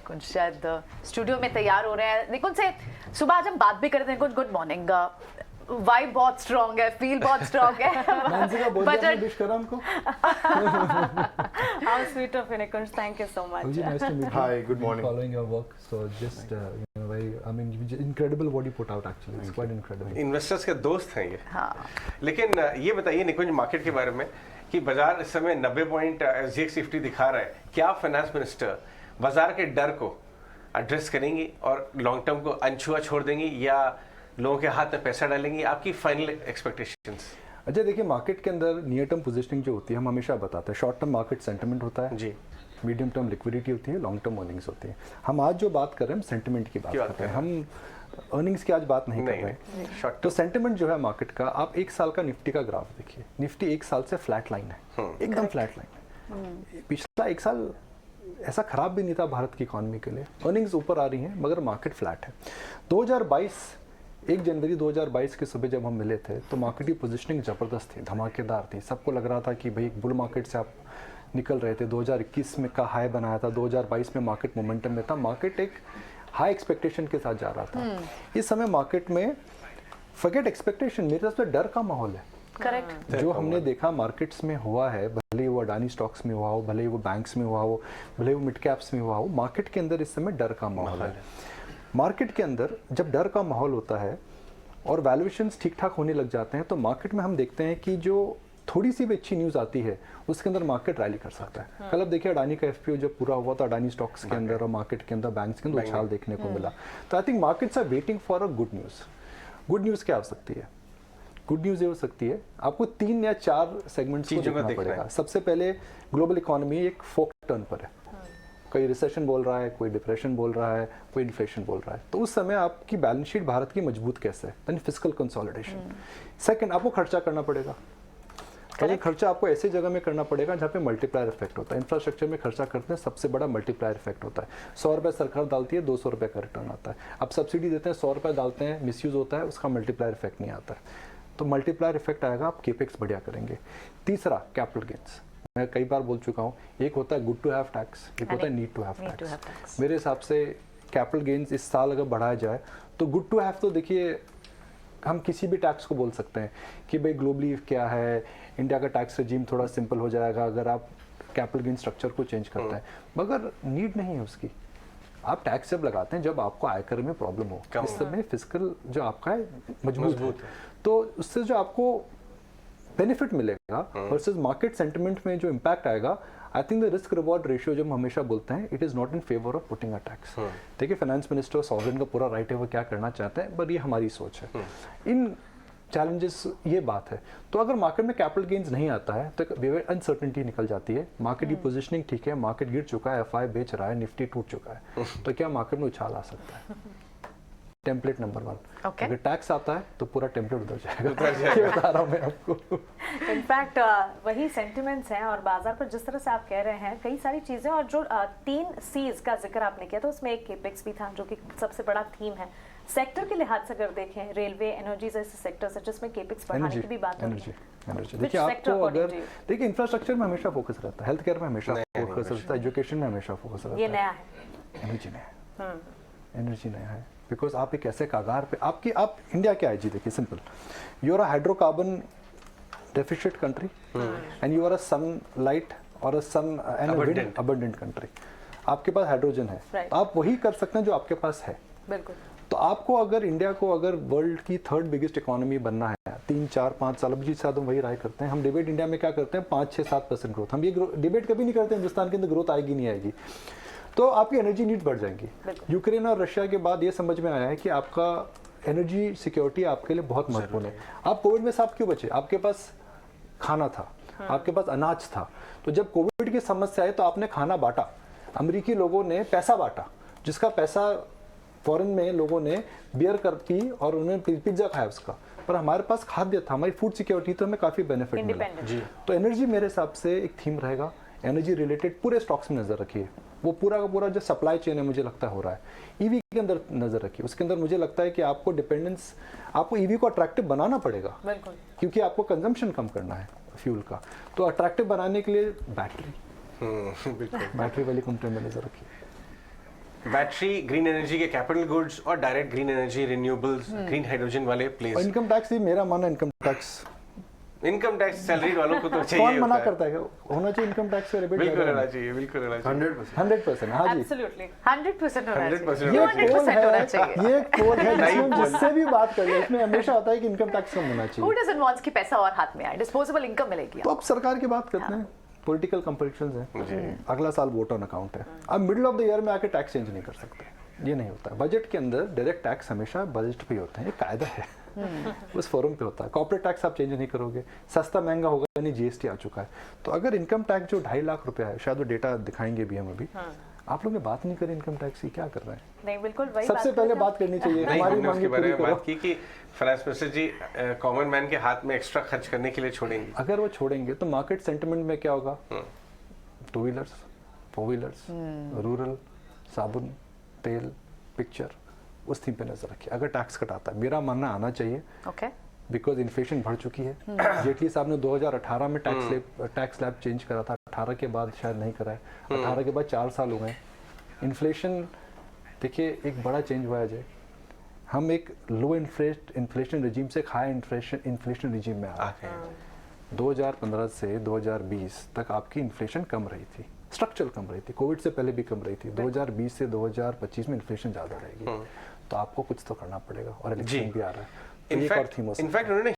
निकुंज शायद स्टूडियो में तैयार हो रहे हैं। निकुंज से सुबह आज हम बात भी करते हैं। निकुंज, गुड मॉर्निंग। वाइब बहुत स्ट्रॉन्ग है, फील बहुत स्ट्रॉन्ग है। बट विश करा हमको। How sweet of you, Nikunj. Thank you so much. Nice to meet you. Hi, good morning. Following your work, so just very, I mean, incredible what you put out. Actually, it's quite incredible. Investors के दोस्त हैं ये। हाँ। लेकिन ये बताइए निकुंज, market के बारे में कि बाजार इस समय 90 पॉइंट SGX निफ्टी दिखा रहा है। क्या फाइनेंस मिनिस्टर बाजार के डर को एड्रेस करेंगी और लॉन्ग टर्म को अनछुआ छोड़ देंगी या लोगों के हाथ में पैसा डालेंगी? आपकी फाइनल एक्सपेक्टेशंस? अच्छा, देखिए, मार्केट के अंदर नियर टर्म पोजीशनिंग जो होती है, हम हमेशा बताते हैं, शॉर्ट टर्म मार्केट सेंटिमेंट होता है जी, मीडियम टर्म लिक्विडिटी होती है, लॉन्ग टर्म अर्निंग्स होती है। हम आज जो बात कर रहे हैं सेंटिमेंट की बात कर रहे हैं, हम अर्निंग्स की आज बात नहीं कर रहे हैं। तो सेंटिमेंट जो है मार्केट का, आप एक साल का निफ्टी का ग्राफ देखिए, निफ्टी एक साल से फ्लैट लाइन है, एकदम फ्लैट लाइन है। पिछला एक साल ऐसा खराब भी नहीं था भारत की इकोनॉमी के लिए, अर्निंग्स ऊपर आ रही हैं मगर मार्केट फ्लैट है। 1 जनवरी 2022 के सुबह जब हम मिले थे तो मार्केट की पोजीशनिंग ज़बरदस्त थी, धमाकेदार थी। सबको लग रहा था कि भाई बुल मार्केट से आप निकल रहे थे। 2021 में का हाई बनाया था, 2022 में मार्केट मोमेंटम में था, मार्केट एक हाई एक्सपेक्टेशन के साथ जा रहा था। इस समय मार्केट में फॉरगेट एक्सपेक्टेशन, मेरे हिसाब से डर का माहौल है। करेक्ट। जो हमने देखा मार्केट्स में हुआ है, भले ही वो अडानी स्टॉक्स में हुआ हो, भले ही वो बैंक्स में हुआ हो, भले ही वो मिड कैप्स में हुआ हो, मार्केट के अंदर इस समय डर का माहौल है। मार्केट के अंदर जब डर का माहौल होता है और वैल्यूएशंस ठीक ठाक होने लग जाते हैं तो मार्केट में हम देखते हैं कि जो थोड़ी सी भी अच्छी न्यूज़ आती है उसके अंदर मार्केट रैली कर सकता है। कल अब देखिए अडानी का FPO जब पूरा हुआ तो अडानी स्टॉक्स के अंदर और मार्केट के अंदर बैंक्स के अंदर उछाल देखने को मिला। तो I think markets are waiting for a good news. Good news क्या हो सकती है? गुड न्यूज़ ये हो सकती है, आपको 3 या 4 सेगमेंट्स को देखना पड़ेगा। सबसे पहले ग्लोबल इकोनॉमी एक फोक टर्न पर है, कोई रिसेशन बोल रहा है, कोई डिप्रेशन बोल रहा है, कोई इन्फ्लेशन बोल रहा है। तो उस समय आपकी बैलेंस शीट भारत की मजबूत कैसे है, यानी फिस्कल कंसोलिडेशन। सेकंड, आपको खर्चा करना पड़ेगा। अगर खर्चा आपको ऐसे जगह में करना पड़ेगा जहाँ पे मल्टीप्लायर इफेक्ट होता है। इंफ्रास्ट्रक्चर में खर्चा करते हैं, सबसे बड़ा मल्टीप्लायर इफेक्ट होता है। 100 रुपये सरकार डालती है, 200 रुपये का रिटर्न आता है। आप सब्सिडी देते हैं, 100 रुपये डालते हैं, मिसयूज होता है, उसका मल्टीप्लायर इफेक्ट नहीं आता है। तो मल्टीप्लायर इफेक्ट आएगा, आप केपेक्स बढ़िया करेंगे। तीसरा, कैपिटल गेन्स। मैं कई बार बोल चुका हूँ, एक होता है गुड टू हैव टैक्स, एक होता है नीड टू हैव टैक्स। मेरे हिसाब से कैपिटल गेन्स इस साल अगर बढ़ाया जाए तो गुड टू हैव, तो देखिए हम किसी भी टैक्स को बोल सकते हैं कि भाई ग्लोबली क्या है, इंडिया का टैक्स रेजीम थोड़ा सिंपल हो जाएगा अगर आप कैपिटल गेन स्ट्रक्चर को चेंज करते हैं, मगर नीड नहीं है उसकी। आप टैक्स जब लगाते हैं जब आपको आयकर में प्रॉब्लम हो, इस समय फिस्कल जो आपका है मजबूत है, तो उससे जो आपको बेनिफिट मिलेगा वर्सेस मार्केट सेंटिमेंट में जो इम्पैक्ट आएगा, I think the risk reward ratio जो हम हमेशा बोलते हैं, it is not in favour of putting a tax. देखिए, फाइनेंस मिनिस्टर सॉवरेन का पूरा राइट है वो क्या करना चाहते हैं, बट ये हमारी सोच है। इन चैलेंजेस ये बात है। तो अगर मार्केट में कैपिटल गेन्स नहीं आता है तो अनसर्टेनिटी निकल जाती है। मार्केट की पोजीशनिंग ठीक है, मार्केट गिर चुका है, FI बेच रहा है, निफ्टी टूट चुका है, तो क्या मार्केट में उछाल आ सकता है? टेम्पलेट नंबर 1, अगर टैक्स आता है तो पूरा टेम्पलेट उधर जाएगा। ये बता रहा हूं मैं आपको। इनफैक्ट वही सेंटिमेंट्स हैं और बाजार पर जिस तरह से आप कह रहे हैं कई सारी चीजें, और जो 3 C's का जिक्र आपने किया तो उसमें एक केपेक्स भी था जो कि सबसे बड़ा थीम है। सेक्टर के लिहाज से अगर देखें, रेलवे, एनर्जी जैसे सेक्टर्स है जिसमें केपेक्स बढ़ाने की भी बात होती है। एनर्जी देखिए, आपको अगर देखिए इंफ्रास्ट्रक्चर में हमेशा फोकस रहता है, हेल्थ केयर में हमेशा फोकस रहता है, एजुकेशन में हमेशा फोकस रहता है। ये नया है, एनर्जी नया है, एनर्जी नया है। बिकॉज आप एक ऐसे कागार पे आप इंडिया क्या है जी, देखिए simple, you are a hydrocarbon deficit country and you are a sunlight और a sun and wind abundant country. आपके पास हाइड्रोजन है, आप वही कर सकते हैं जो आपके पास है। बिल्कुल। तो आपको अगर इंडिया को अगर वर्ल्ड की 3rd बिगेस्ट इकोनॉमी बनना है 3, 4, 5 साल, अब जी साथ हम वही राय करते हैं। हम डिबेट इंडिया में क्या करते हैं, 5, 6, 7% ग्रोथ। हम ये डिबेट कभी नहीं करते हिंदुस्तान के अंदर ग्रोथ आएगी नहीं आएगी, तो आपकी एनर्जी नीड्स बढ़ जाएंगी। यूक्रेन और रशिया के बाद ये समझ में आया है कि आपका एनर्जी सिक्योरिटी आपके लिए बहुत महत्वपूर्ण है। आप कोविड में साफ क्यों बचे? आपके पास खाना था, आपके पास अनाज था। तो जब कोविड की समस्या आई तो आपने खाना बांटा, अमेरिकी लोगों ने पैसा बांटा, जिसका पैसा फॉरेन में लोगों ने बियर कर पी और उन्होंने पिज्जा खाया उसका, पर हमारे पास खाद्य था, हमारी फूड सिक्योरिटी, तो हमें काफ़ी बेनिफिट मिला। तो एनर्जी मेरे हिसाब से एक थीम रहेगा। एनर्जी रिलेटेड पूरे स्टॉक्स में नजर रखिए, वो पूरा का पूरा जो सप्लाई चेन है मुझे लगता है हो रहा है। ईवी के अंदर नजर रखिए, उसके अंदर मुझे लगता है कि आपको डिपेंडेंस, आपको ईवी को अट्रैक्टिव बनाना पड़ेगा, क्योंकि आपको कंजम्पशन कम करना है फ्यूल का। तो अट्रैक्टिव बनाने के लिए बैटरी वाली कंपनी में नजर रखिए। बैटरी, ग्रीन एनर्जी के कैपिटल गुड्स और direct green energy, renewables, green hydrogen वाले प्लेस। इनकम टैक्स ही मेरा मानना, इनकम टैक्स सैलरी वालों को तो चाहिए कौन मना होता है। करता है? होना चाहिए इनकम टैक्स का रिबेट। बिल्कुल रहना चाहिए, बिल्कुल रहना चाहिए। 100%, हाँ जी। एब्सोल्युटली 100% होना 100% चाहिए, ये 200% होना चाहिए। ये पोल है जिसमें जिससे भी बात करिए इसमें हमेशा होता है कि इनकम टैक्स कम होना Who चाहिए। doesn't want कि पैसा और हाथ में आए, डिस्पोजेबल इनकम मिलेगी। तो अब सरकार की बात करते हैं, पॉलिटिकल कंपल्शंस है, अगला साल वोट ऑन अकाउंट है, अब मिडिल ऑफ द ईयर में आके टैक्स चेंज नहीं कर सकते, ये नहीं होता है। बजट के अंदर डायरेक्ट टैक्स हमेशा बजट पे ही होता है, ये कायदा है, उस फोरम पे होता है। कॉर्पोरेट टैक्स आप चेंज नहीं करोगे, सस्ता महंगा होगा, यानी जीएसटी आ चुका है। तो अगर इनकम टैक्स जो 2.5 लाख रुपया है, शायद वो डेटा दिखाएंगे भी हम अभी, आप लोग ने बात नहीं करी इनकम टैक्स की, क्या कर रहे हैं? नहीं, बिल्कुल वही सबसे बात पहले करते हैं। बात करनी चाहिए, नहीं, हमारी हमने उसके मांगे बारे पूरी में करो। बात की कि फाइनेंस मिनिस्टर जी कॉमन मैन के हाथ में एक्स्ट्रा खर्च करने के लिए छोड़ेंगे। अगर वो छोड़ेंगे तो मार्केट सेंटिमेंट में क्या होगा? 2 व्हीलर्स, 4 व्हीलर्स, रूरल, साबुन, तेल, पिक्चर, उस थीम पे नजर रखिए। अगर टैक्स कटाता है, मेरा मानना आना चाहिए, ओके, बिकॉज इन्फ्लेशन बढ़ चुकी है। जेटली साहब ने 2018 में टैक्स स्लैब चेंज करा था, 18 के बाद शायद नहीं करा है, 18 के बाद 4 साल हो गए। इन्फ्लेशन देखिए एक बड़ा चेंज हुआ है अजय, हम एक लो इन्फ्लेशन रिजीम से हाई इन्फ्लेशन रिजीम में आ रहे हैं। 2015 से 2020 तक आपकी इन्फ्लेशन कम रही थी, स्ट्रक्चरल कम रही थी, कोविड से पहले भी कम रही थी। 2020 से 2025 में इन्फ्लेशन ज़्यादा रहेगी, तो आपको कुछ तो करना पड़ेगा, और इलेक्शन भी आ रहा है, तो एक और थीम हो सकती है। इनफैक्ट उन्होंने